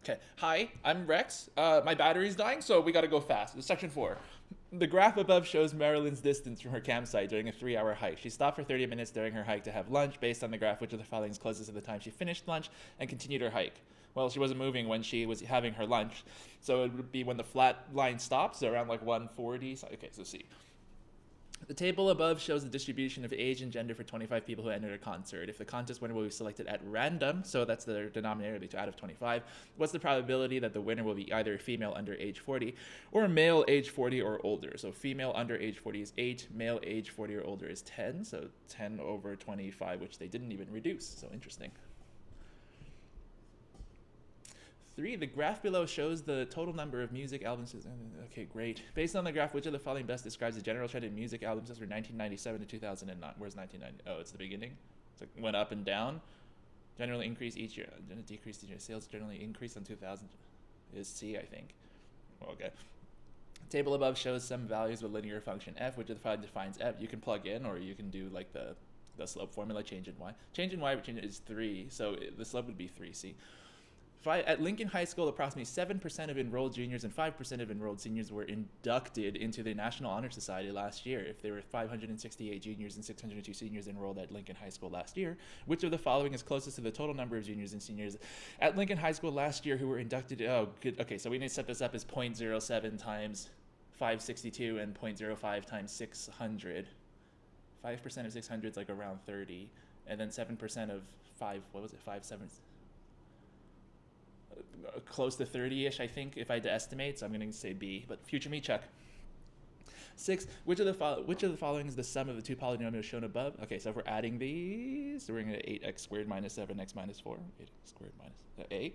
Okay. Hi, I'm Rex. My battery's dying, so we gotta go fast. It's section 4. The graph above shows Marilyn's distance from her campsite during a 3-hour hike. She stopped for 30 minutes during her hike to have lunch. Based on the graph, which of the following is closest to the time she finished lunch and continued her hike? Well, she wasn't moving when she was having her lunch, so it would be when the flat line stops, so around like 140. Okay, so C. The table above shows the distribution of age and gender for 25 people who entered a concert. If the contest winner will be selected at random, so that's the denominator, will be out of 25, what's the probability that the winner will be either a female under age 40 or a male age 40 or older? So female under age 40 is 8, male age 40 or older is 10, so 10 over 25, which they didn't even reduce, so interesting. 3, the graph below shows the total number of music albums. Okay, great. Based on the graph, which of the following best describes the general trend in music albums from 1997 to 2009? Where's 1990? Oh, it's the beginning. So it went up and down. Generally increase each year. Decrease each year. Sales generally increase on 2000 is C, I think. Okay. Table above shows some values of a linear function f, which of the following defines f. You can plug in, or you can do like the slope formula, change in y. Change in y is 3, so the slope would be 3c. At Lincoln High School, approximately 7% of enrolled juniors and 5% of enrolled seniors were inducted into the National Honor Society last year. If there were 568 juniors and 602 seniors enrolled at Lincoln High School last year, which of the following is closest to the total number of juniors and seniors at Lincoln High School last year who were inducted? Oh, good. Okay, so we need to set this up as 0.07 times 562 and 0.05 times 600. 5% of 600 is like around 30, and then 7% of 5, what was it, 5 sevenths? Close to 30-ish, I think, if I had to estimate, so I'm going to say B, but future me, check. 6, which of the following is the sum of the two polynomials shown above? Okay, so if we're adding these, so we're going to get 8x squared minus 7x minus 4. 8x squared minus A.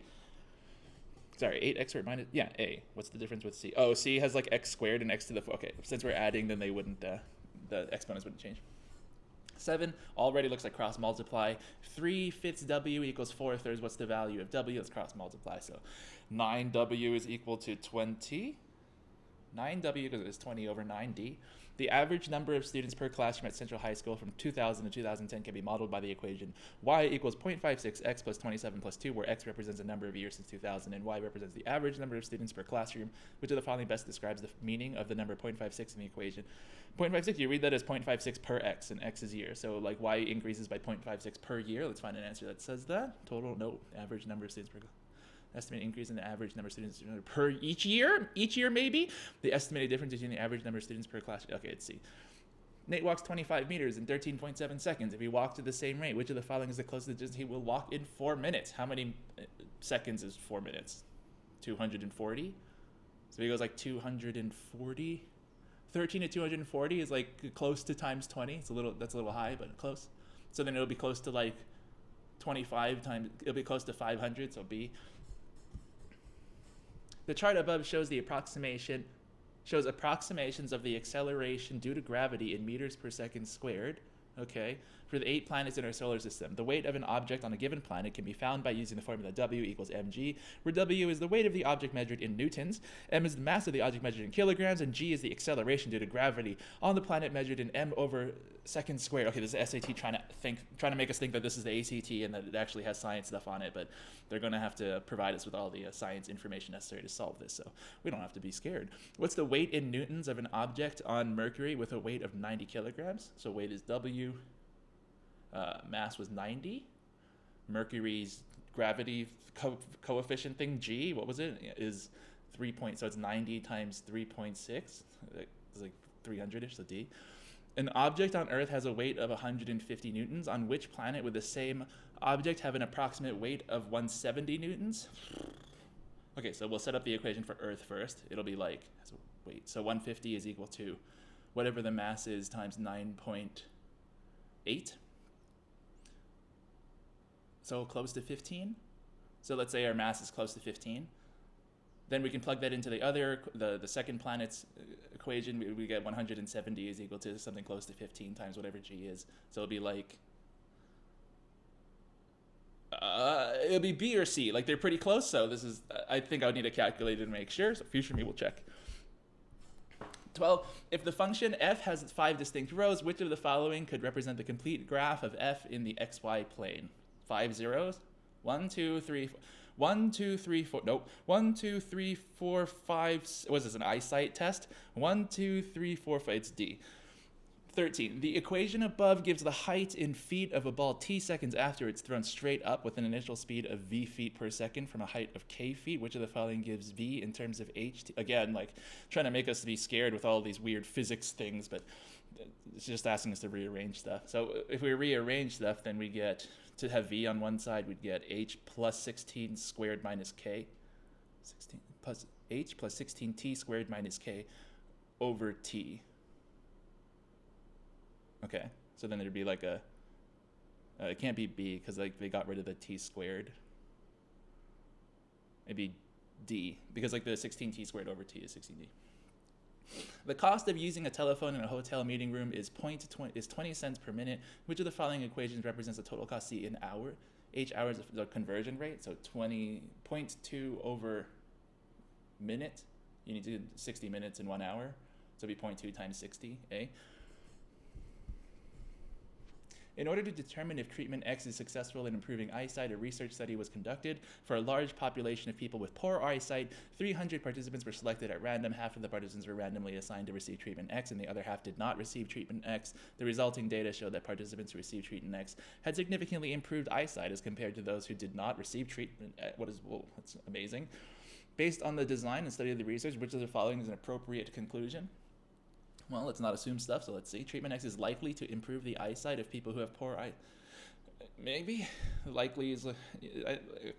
Sorry, 8x squared minus, yeah, A. What's the difference with C? Oh, C has like x squared and x to the 4. Okay, since we're adding, then they wouldn't, the exponents wouldn't change. 7 already looks like cross multiply. 3/5 W equals 4/3. What's the value of W? Let's cross multiply. So 9W is equal to 20. 9W is 20 over 9D. The average number of students per classroom at Central High School from 2000 to 2010 can be modeled by the equation y equals 0.56x plus 27 plus 2, where x represents the number of years since 2000 and y represents the average number of students per classroom. Which of the following best describes the meaning of the number 0.56 in the equation? 0.56, you read that as 0.56 per x, and x is year. So like y increases by 0.56 per year. Let's find an answer that says that. Total, no, average number of students per class. Estimated increase in the average number of students per each year maybe. The estimated difference between the average number of students per class. Okay, let's see. Nate walks 25 meters in 13.7 seconds. If he walks at the same rate, which of the following is the closest distance he will walk in 4 minutes? How many seconds is 4 minutes? 240? So he goes like 240. 13 to 240 is like close to times 20. That's a little high, but close. So then it'll be close to like 25 times, it'll be close to 500, so B. The chart above shows approximations of the acceleration due to gravity in meters per second squared, okay, for the 8 planets in our solar system. The weight of an object on a given planet can be found by using the formula W equals mg, where W is the weight of the object measured in newtons, m is the mass of the object measured in kilograms, and g is the acceleration due to gravity on the planet measured in m over second squared. Okay, this is SAT trying to make us think that this is the ACT and that it actually has science stuff on it, but they're going to have to provide us with all the science information necessary to solve this, so we don't have to be scared. What's the weight in newtons of an object on Mercury with a weight of 90 kilograms? So weight is W. Mass was 90. Mercury's gravity coefficient thing, G, what was it? Is 3 so it's 90 times 3.6. It's like 300-ish, so D. An object on Earth has a weight of 150 newtons. On which planet would the same object have an approximate weight of 170 newtons? Okay, so we'll set up the equation for Earth first. It'll be like, wait, so 150 is equal to whatever the mass is times 9.8. So close to 15. So let's say our mass is close to 15. Then we can plug that into the second planet's equation. We get 170 is equal to something close to 15 times whatever G is. So it'll be like, it'll be B or C. Like they're pretty close. So this is, I think I would need a calculator to make sure. So future me will check. 12, if the function f has 5 distinct rows, which of the following could represent the complete graph of f in the xy plane? 5 zeros? 1, 2, 3, 4. 1, 2, 3, 4. Nope. 1, 2, 3, 4, 5. Was this an eyesight test? 1, 2, 3, 4, 5. It's D. 13. The equation above gives the height in feet of a ball t seconds after it's thrown straight up with an initial speed of v feet per second from a height of k feet. Which of the following gives v in terms of h? Again, like trying to make us be scared with all these weird physics things, but it's just asking us to rearrange stuff. So if we rearrange stuff, then we get, to have v on one side, we'd get h plus 16 squared minus k. 16 plus h plus 16t squared minus k over t. Okay, so then there'd be like a, it can't be b because like they got rid of the t squared. Maybe d, because like the 16t squared over t is 16d. The cost of using a telephone in a hotel meeting room is 20 cents per minute. Which of the following equations represents the total cost C in hour? H hours is the conversion rate, so 0.2 over minute. You need to do 60 minutes in 1 hour, so it'd be 0.2 times 60, A. In order to determine if treatment X is successful in improving eyesight, a research study was conducted. For a large population of people with poor eyesight, 300 participants were selected at random. Half of the participants were randomly assigned to receive treatment X, and the other half did not receive treatment X. The resulting data showed that participants who received treatment X had significantly improved eyesight as compared to those who did not receive treatment X. That's amazing. Based on the design and study of the research, which of the following is an appropriate conclusion? Well, let's not assume stuff, so let's see. Treatment X is likely to improve the eyesight of people who have poor eye. Maybe. Likely is,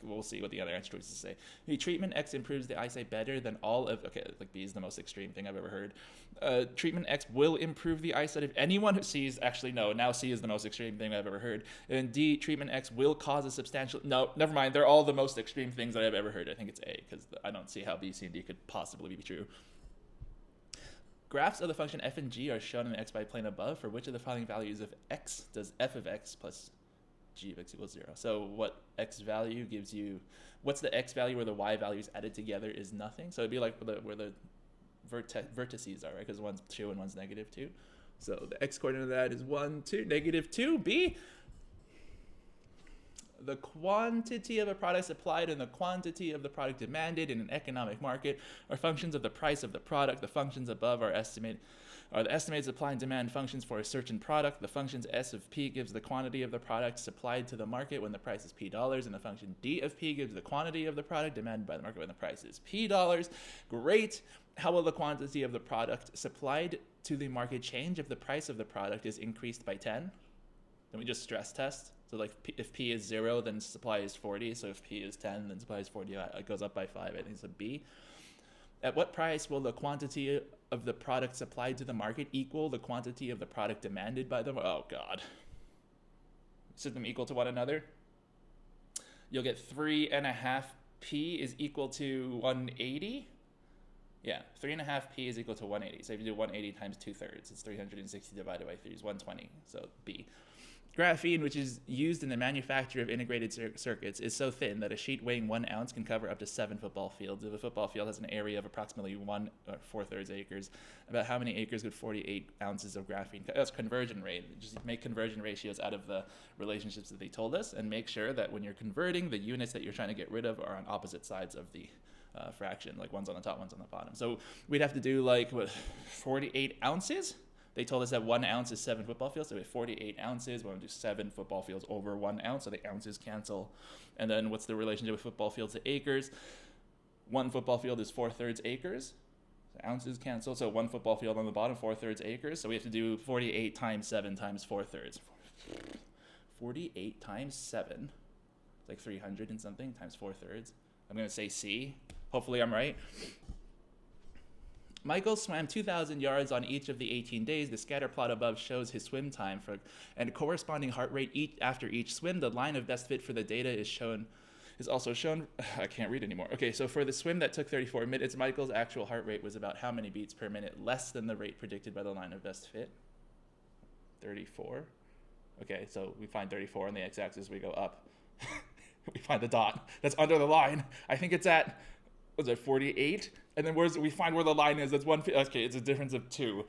we'll see what the other answer choices say. The treatment X improves the eyesight better than all of, okay, like B is the most extreme thing I've ever heard. Treatment X will improve the eyesight of anyone who sees, actually no, now C is the most extreme thing I've ever heard. And D, treatment X will cause a substantial, no, never mind, they're all the most extreme things that I've ever heard. I think it's A, because I don't see how B, C, and D could possibly be true. Graphs of the function f and g are shown in the xy plane above. For which of the following values of x does f of x plus g of x equals 0? So what x value gives you, what's the x value where the y values added together is nothing? So it'd be like where the vertices are, right? Because one's 2 and one's -2. So the x coordinate of that is 1, 2, -2. B, the quantity of a product supplied and the quantity of the product demanded in an economic market are functions of the price of the product. The functions above are the estimated supply and demand functions for a certain product. The functions S of P gives the quantity of the product supplied to the market when the price is P dollars, and the function D of P gives the quantity of the product demanded by the market when the price is P dollars. Great. How will the quantity of the product supplied to the market change if the price of the product is increased by 10? Then we just stress test. So like if P is 0, then supply is 40. So if P is 10, then supply is 40. It goes up by 5. I think it's a B. At what price will the quantity of the product supplied to the market equal the quantity of the product demanded by the, oh God. Set them equal to one another. You'll get 3.5 P is equal to 180. Yeah, 3.5 P is equal to 180. So if you do 180 times 2/3, it's 360 divided by 3 is 120. So B. Graphene, which is used in the manufacture of integrated circuits, is so thin that a sheet weighing 1 ounce can cover up to 7 football fields. If a football field has an area of approximately 1 4/3 acres, about how many acres would 48 ounces of graphene? That's conversion rate. Just make conversion ratios out of the relationships that they told us, and make sure that when you're converting, the units that you're trying to get rid of are on opposite sides of the fraction, like one's on the top, one's on the bottom. So we'd have to do like, what, 48 ounces? They told us that 1 ounce is 7 football fields, so we have 48 ounces. We want to do 7 football fields over 1 ounce, so the ounces cancel. And then what's the relationship with football fields to acres? 1 football field is 4/3 acres. So ounces cancel, so 1 football field on the bottom, 4/3 acres. So we have to do 48 times 7 times 4/3. 48 times 7, it's like 300 and something, times 4/3. I'm going to say C. Hopefully I'm right. Michael swam 2,000 yards on each of the 18 days. The scatter plot above shows his swim time and corresponding heart rate after each swim. The line of best fit for the data is also shown. I can't read anymore. Okay, so for the swim that took 34 minutes, Michael's actual heart rate was about how many beats per minute less than the rate predicted by the line of best fit? 34. Okay, so we find 34 on the x-axis. We go up. We find the dot that's under the line. I think it's at, was it 48? And then we find where the line is. That's 1. Okay, it's a difference of 2.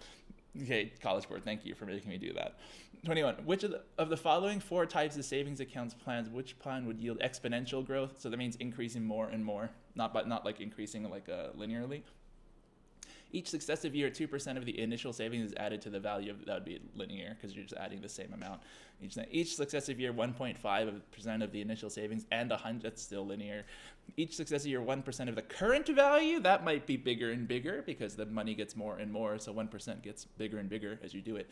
Okay, College Board, thank you for making me do that. 21. Which of the following 4 types of savings accounts plans, which plan would yield exponential growth? So that means increasing more and more, not like increasing like linearly. Each successive year, 2% of the initial savings is added to the value of, that would be linear because you're just adding the same amount. Each successive year, 1.5% of the initial savings and 100, that's still linear. Each successive year, 1% of the current value, that might be bigger and bigger because the money gets more and more, so 1% gets bigger and bigger as you do it.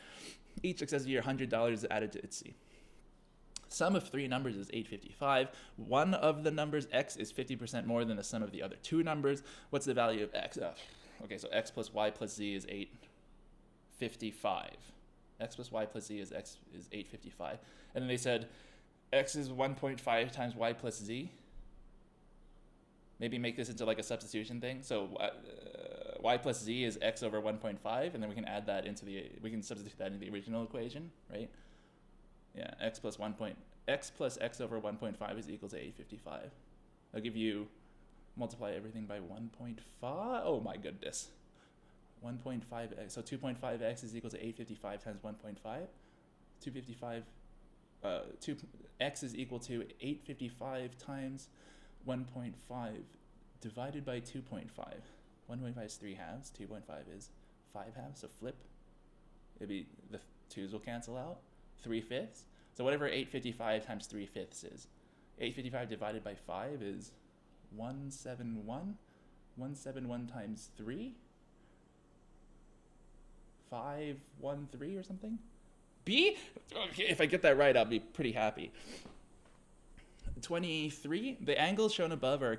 Each successive year, $100 is added to its C. Sum of 3 numbers is 855. One of the numbers, x, is 50% more than the sum of the other 2 numbers. What's the value of x? Okay, so x plus y plus z is 855. X plus y plus z is 855. And then they said x is 1.5 times y plus z. Maybe make this into like a substitution thing. So y plus z is x over 1.5, and then we can add that into we can substitute that into the original equation, right? Yeah, x plus x over 1.5 is equal to 855. I'll give you, multiply everything by 1.5. Oh my goodness. 1.5x, so 2.5x is equal to 855 times 1.5. 2x is equal to 855 times 1.5 divided by 2.5. 1.5 is 3 halves, 2.5 is 5 halves, so flip. It'd be, the 2's will cancel out. 3/5. So whatever 855 times 3/5 is. 855 divided by 5 is 171. 171 times 3. 513 or something. B? Okay, if I get that right, I'll be pretty happy. 23. The angles shown above are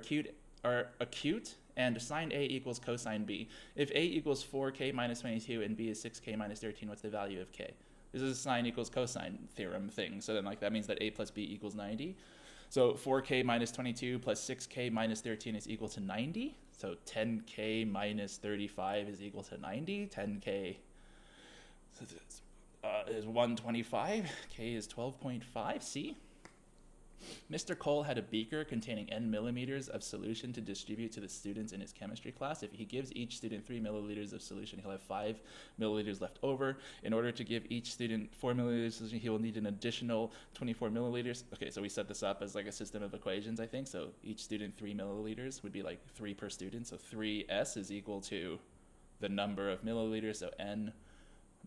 acute and sine A equals cosine B. If A equals 4k minus 22 and B is 6k minus 13, what's the value of k? This is a sine equals cosine theorem thing. So then like that means that A plus B equals 90. So 4k minus 22 plus 6k minus 13 is equal to 90. So 10k minus 35 is equal to 90. 10k is 125. K is 12.5. C. Mr. Cole had a beaker containing n milliliters of solution to distribute to the students in his chemistry class. If he gives each student 3 milliliters of solution, he'll have 5 milliliters left over. In order to give each student 4 milliliters of solution, he will need an additional 24 milliliters. Okay, so we set this up as like a system of equations, I think. So each student 3 milliliters would be like 3 per student. So 3s is equal to the number of milliliters, so n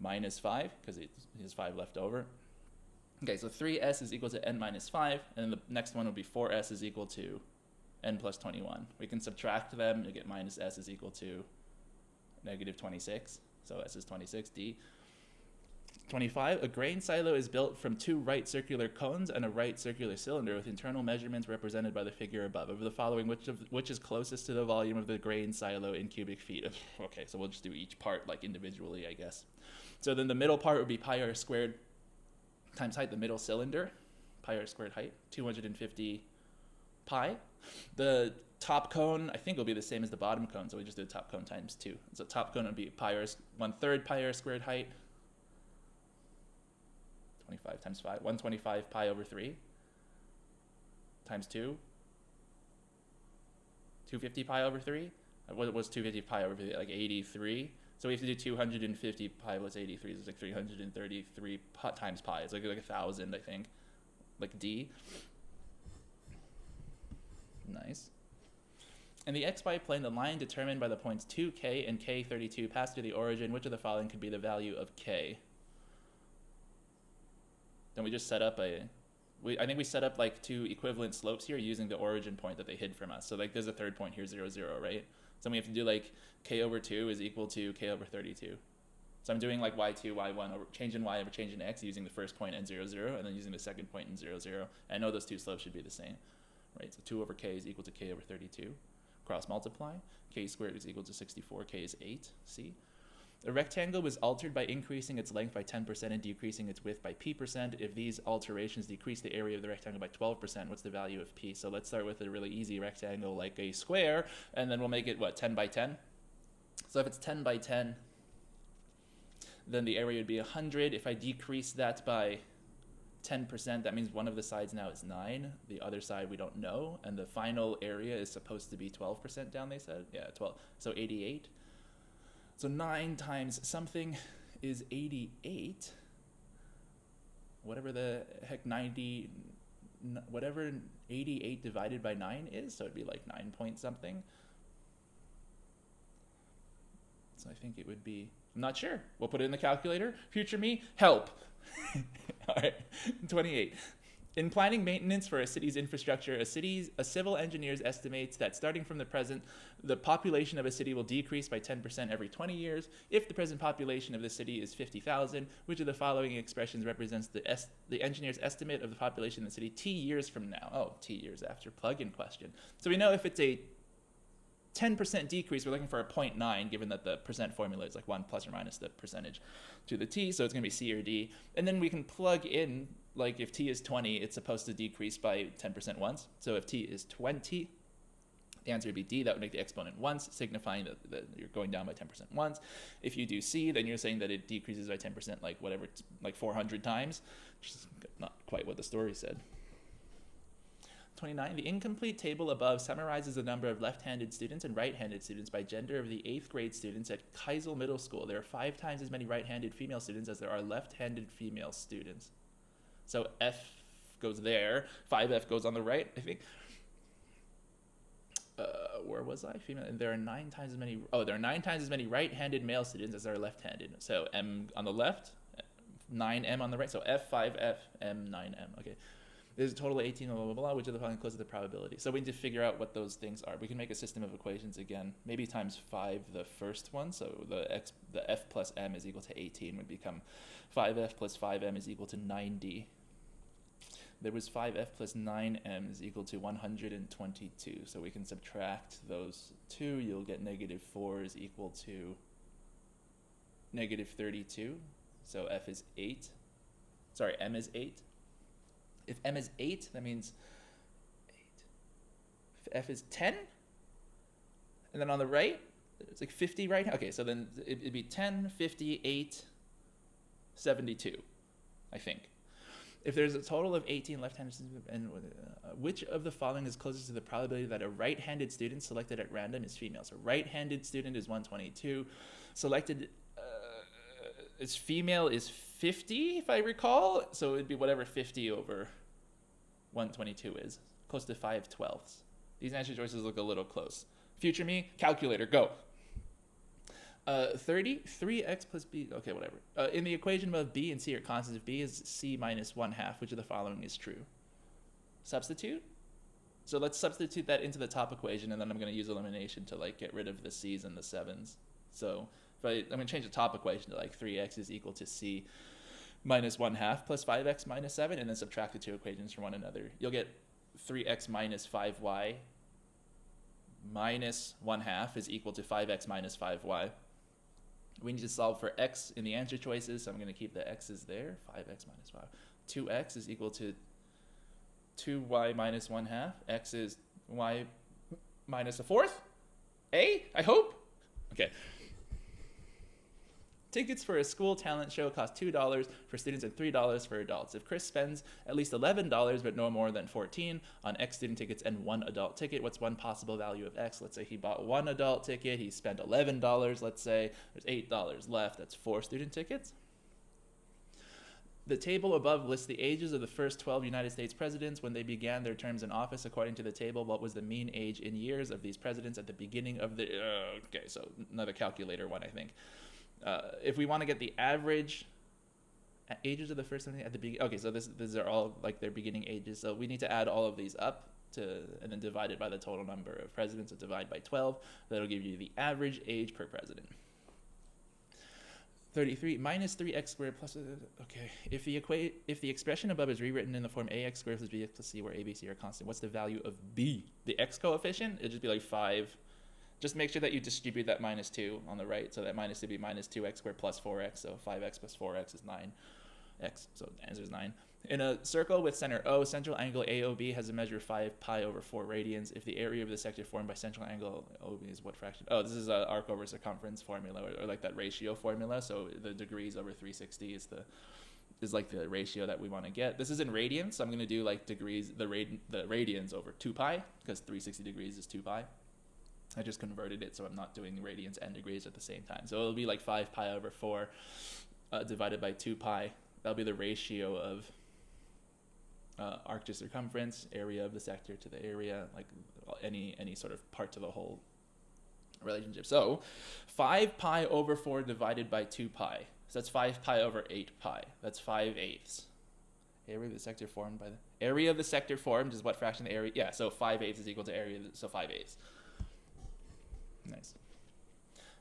minus 5, because he has 5 left over. Okay, so 3s is equal to n minus 5, and then the next one would be 4s is equal to n plus 21. We can subtract them to get minus s is equal to negative 26. So s is 26, D. 25, a grain silo is built from 2 right circular cones and a right circular cylinder with internal measurements represented by the figure above. Of the following, which is closest to the volume of the grain silo in cubic feet? Okay, so we'll just do each part like individually, I guess. So then the middle part would be pi r squared times height, the middle cylinder, pi r squared height, 250 pi. The top cone, I think, will be the same as the bottom cone, so we just do the top cone times 2. So top cone would be 1/3 pi r squared height, 25 times 5, 125 pi over 3 times 2, 250 pi over 3. What was 250 pi over 3? Like 83. So we have to do 250 pi plus 83. It's like 333 times pi. It's like 1,000, I think. Like D. Nice. In the xy plane, the line determined by the points 2k and k32 pass through the origin. Which of the following could be the value of k? Then we just set up I think we set up like 2 equivalent slopes here using the origin point that they hid from us. So like there's a third point here, 0, 0, right? So we have to do like k over 2 is equal to k over 32. So I'm doing like y2, y1, over change in y over change in x using the first point and 0, 0, and then using the second point and 0, 0. And I know those 2 slopes should be the same, right? So 2 over k is equal to k over 32. Cross multiply. K squared is equal to 64. K is 8. C. A rectangle was altered by increasing its length by 10% and decreasing its width by p%. If these alterations decrease the area of the rectangle by 12%, what's the value of p? So let's start with a really easy rectangle like a square, and then we'll make it, what, 10 by 10? So if it's 10 by 10, then the area would be 100. If I decrease that by 10%, that means one of the sides now is 9. The other side we don't know. And the final area is supposed to be 12% down, they said. Yeah, 12. So 88. So 9 times something is 88. Whatever the heck 90, whatever 88 divided by 9 is, so it'd be like 9 point something. So I think it would be, I'm not sure. We'll put it in the calculator. Future me, help. All right, 28. In planning maintenance for a city's infrastructure, a civil engineer estimates that starting from the present, the population of a city will decrease by 10% every 20 years. If the present population of the city is 50,000, which of the following expressions represents the engineer's estimate of the population of the city T years from now? Oh, T years after plug-in question. So we know if it's a 10% decrease, we're looking for a 0.9, given that the percent formula is like 1 plus or minus the percentage to the t, so it's going to be C or D. And then we can plug in, like if t is 20, it's supposed to decrease by 10% once. So if t is 20, the answer would be D. That would make the exponent once, signifying that you're going down by 10% once. If you do C, then you're saying that it decreases by 10% like whatever, like 400 times, which is not quite what the story said. 29. The incomplete table above summarizes the number of left-handed students and right-handed students by gender of the 8th grade students at Keisel Middle School. There are 5 times as many right-handed female students as there are left-handed female students. So F goes there, 5F goes on the right, I think. Where was I? Female. And there are 9 times as many. Oh, there are 9 times as many right-handed male students as there are left-handed. So M on the left, 9M on the right. So F, 5F, M, 9M. Okay. There's a total of 18, blah, blah, blah, which are the following close to the probability. So we need to figure out what those things are. We can make a system of equations again, maybe times 5 the first one. So the F plus M is equal to 18 would become 5F plus 5M is equal to 90. There was 5F plus 9M is equal to 122. So we can subtract those two. You'll get negative 4 is equal to negative 32. So F is 8. Sorry, M is 8. If M is 8, that means 8. If F is 10, and then on the right, it's like 50, right? Okay, so then it'd be 10, 50, 8, 72, I think. If there's a total of 18 left-handed students, and which of the following is closest to the probability that a right-handed student selected at random is female? So right-handed student is 122. Selected as female is 50, if I recall. So it'd be whatever 50 over 122 is. Close to 5/12. These answer choices look a little close. Future me, calculator, go. 30, 3x plus b, okay, whatever. In the equation above b and c are constants. If b is c minus 1/2, which of the following is true? Substitute? So let's substitute that into the top equation, and then I'm going to use elimination to like get rid of the c's and the 7s. So I'm going to change the top equation to like 3x is equal to c minus 1/2 plus 5x minus 7, and then subtract the two equations from one another. You'll get 3x minus 5y minus 1/2 is equal to 5x minus 5y. We need to solve for x in the answer choices, so I'm going to keep the x's there. 5x minus 5. 2x is equal to 2y minus 1/2. X is y minus 1/4. A, I hope? Okay. Tickets for a school talent show cost $2 for students and $3 for adults. If Chris spends at least $11 but no more than $14 on X student tickets and 1 adult ticket, what's one possible value of X? Let's say he bought 1 adult ticket, he spent $11, let's say. There's $8 left, that's 4 student tickets. The table above lists the ages of the first 12 United States presidents when they began their terms in office. According to the table, what was the mean age in years of these presidents at the beginning of the... okay, so another calculator one, I think. If we want to get the average ages of the first one at the beginning, okay, so these are all like their beginning ages. So we need to add all of these up and then divide it by the total number of presidents, and divide by 12. That'll give you the average age per president. 33 minus 3x squared plus, okay, if the expression above is rewritten in the form ax squared plus bx plus c, where a, b, c are constant, what's the value of b? The x coefficient, it'd just be like 5. Just make sure that you distribute that minus 2 on the right, so that minus 2 would be minus 2x squared plus 4x, so 5x plus 4x is 9x, so the answer is 9. In a circle with center O, central angle AOB has a measure of 5 pi over 4 radians. If the area of the sector formed by central angle OB is what fraction? Oh, this is a arc over circumference formula, or like that ratio formula, so the degrees over 360 is like the ratio that we want to get. This is in radians, so I'm going to do like degrees, the radians over 2 pi, because 360 degrees is 2 pi. I just converted it, so I'm not doing radians and degrees at the same time. So it'll be like 5 pi over 4 divided by 2 pi. That'll be the ratio of arc to circumference, area of the sector to the area, like any sort of part to the whole relationship. So 5 pi over 4 divided by 2 pi. So that's 5 pi over 8 pi. That's 5/8. Area of the sector formed by the area of the sector formed is what fraction of the area? Yeah, so 5/8 is equal to area, so 5/8. Nice.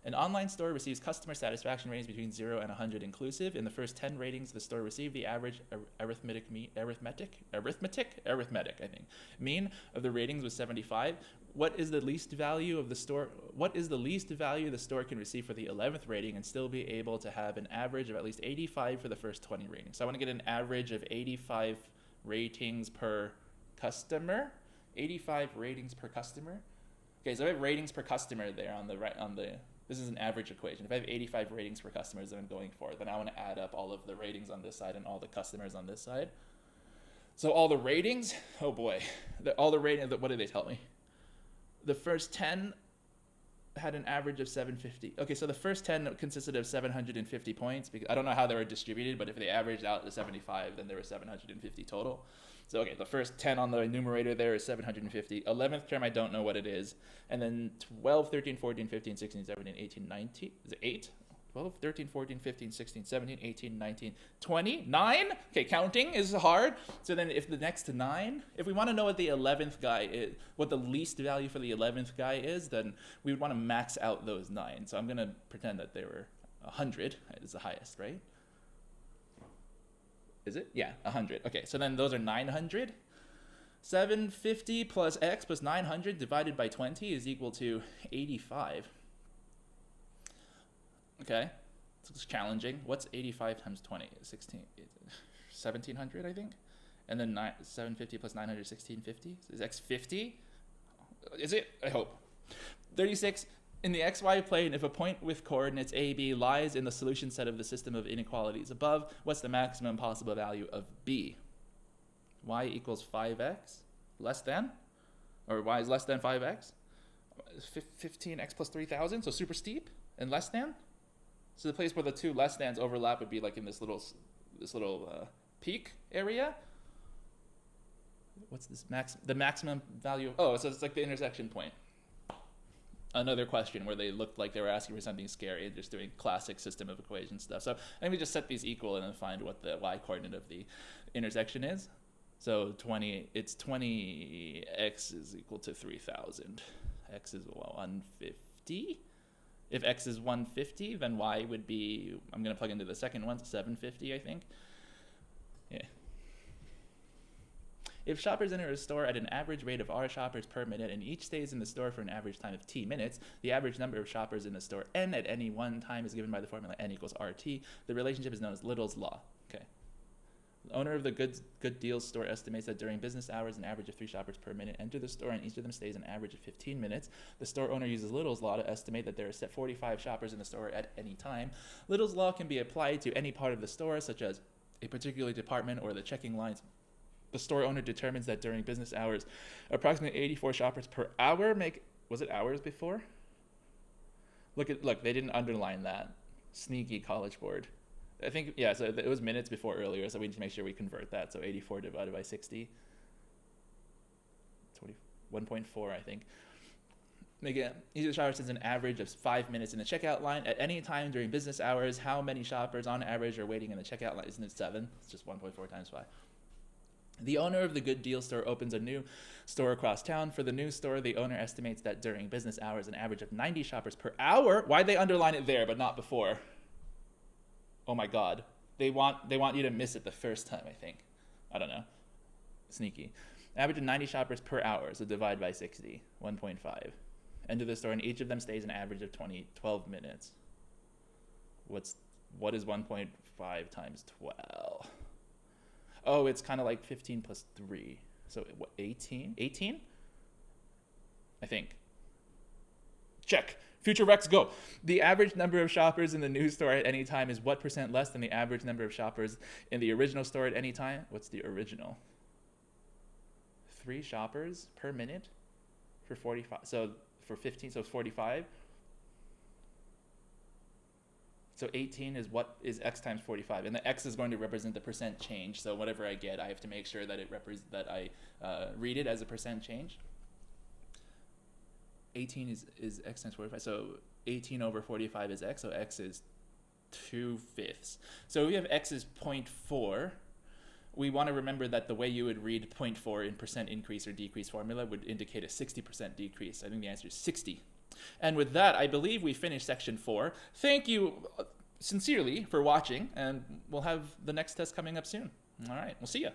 An online store receives customer satisfaction ratings between 0 and 100 inclusive. In the first 10 ratings the store received, the average arithmetic, I think, mean of the ratings was 75. What is the least value of the store? What is the least value the store can receive for the 11th rating and still be able to have an average of at least 85 for the first 20 ratings? So I want to get an average of 85 ratings per customer. 85 ratings per customer. Okay, so I have ratings per customer there on the right, this is an average equation. If I have 85 ratings per customers that I'm going for, then I want to add up all of the ratings on this side and all the customers on this side. So all the ratings, oh boy, all the ratings, what did they tell me? The first 10 had an average of 750. Okay, so the first 10 consisted of 750 points. Because I don't know how they were distributed, but if they averaged out to 75, then there were 750 total. So, okay, the first 10 on the numerator there is 750. 11th term, I don't know what it is. And then 12, 13, 14, 15, 16, 17, 18, 19. Is it 8? 12, 13, 14, 15, 16, 17, 18, 19, 20, 9. Okay, counting is hard. So then if the next 9, if we want to know what the 11th guy is, what the least value for the 11th guy is, then we would want to max out those 9. So I'm going to pretend that they were 100 is the highest, right? Is it? Yeah, 100. Okay, so then those are 900. 750 plus x plus 900 divided by 20 is equal to 85. Okay, it's challenging. What's 85 times 20? 1700, I think. And then 750 plus 900, 1650. Is x 50? Is it? I hope. 36. In the xy plane, if a point with coordinates a, b lies in the solution set of the system of inequalities above, what's the maximum possible value of b? Y equals 5x less than, or y is less than 5x. 15x plus 3000, so super steep, and less than. So the place where the two less thans overlap would be like in this little peak area. What's this the maximum value? Oh, so it's like the intersection point. Another question where they looked like they were asking for something scary, just doing classic system of equation stuff. So and we just set these equal and then find what the y coordinate of the intersection is. So 20, it's 20x is equal to 3000. X is 150. If x is 150, then y would be, I'm going to plug into the second one, 750, I think. Yeah. If shoppers enter a store at an average rate of r shoppers per minute and each stays in the store for an average time of t minutes, the average number of shoppers in the store n at any one time is given by the formula n equals rt. The relationship is known as Little's law. Okay. The owner of the good deals store estimates that during business hours, an average of 3 shoppers per minute enter the store and each of them stays an average of 15 minutes. The store owner uses Little's law to estimate that there are set 45 shoppers in the store at any time. Little's law can be applied to any part of the store, such as a particular department or the checking lines. The store owner determines that during business hours, approximately 84 shoppers per hour was it hours before? Look, they didn't underline that. Sneaky College Board. I think, yeah, so it was minutes before earlier, so we need to make sure we convert that. So 84 divided by 60. 1.4, I think. Again, each of the shoppers spends an average of 5 minutes in the checkout line. At any time during business hours, how many shoppers on average are waiting in the checkout line? Isn't it 7? It's just 1.4 times 5. The owner of the good deal store opens a new store across town. For the new store, the owner estimates that during business hours, an average of 90 shoppers per hour. Why'd they underline it there but not before? Oh my God. They want you to miss it the first time, I think. I don't know. Sneaky. Average of 90 shoppers per hour, so divide by 60, 1.5. Enter the store and each of them stays an average of 12 minutes. What is 1.5 times 12? Oh, it's kind of like 15 plus 3. So what, 18? 18? I think. Check. Future Rex, go. The average number of shoppers in the new store at any time is what % less than the average number of shoppers in the original store at any time? What's the original? 3 shoppers per minute for 45. So for 15, so it's 45. So 18 is what is x times 45, and the x is going to represent the percent change. So whatever I get, I have to make sure that I read it as a percent change. 18 is x times 45. So 18 over 45 is x. So x is 2/5. So if we have x is 0.4, we want to remember that the way you would read 0.4 in percent increase or decrease formula would indicate a 60% decrease. I think the answer is 60. And with that, I believe we finished section 4. Thank you sincerely for watching, and we'll have the next test coming up soon. All right, we'll see ya.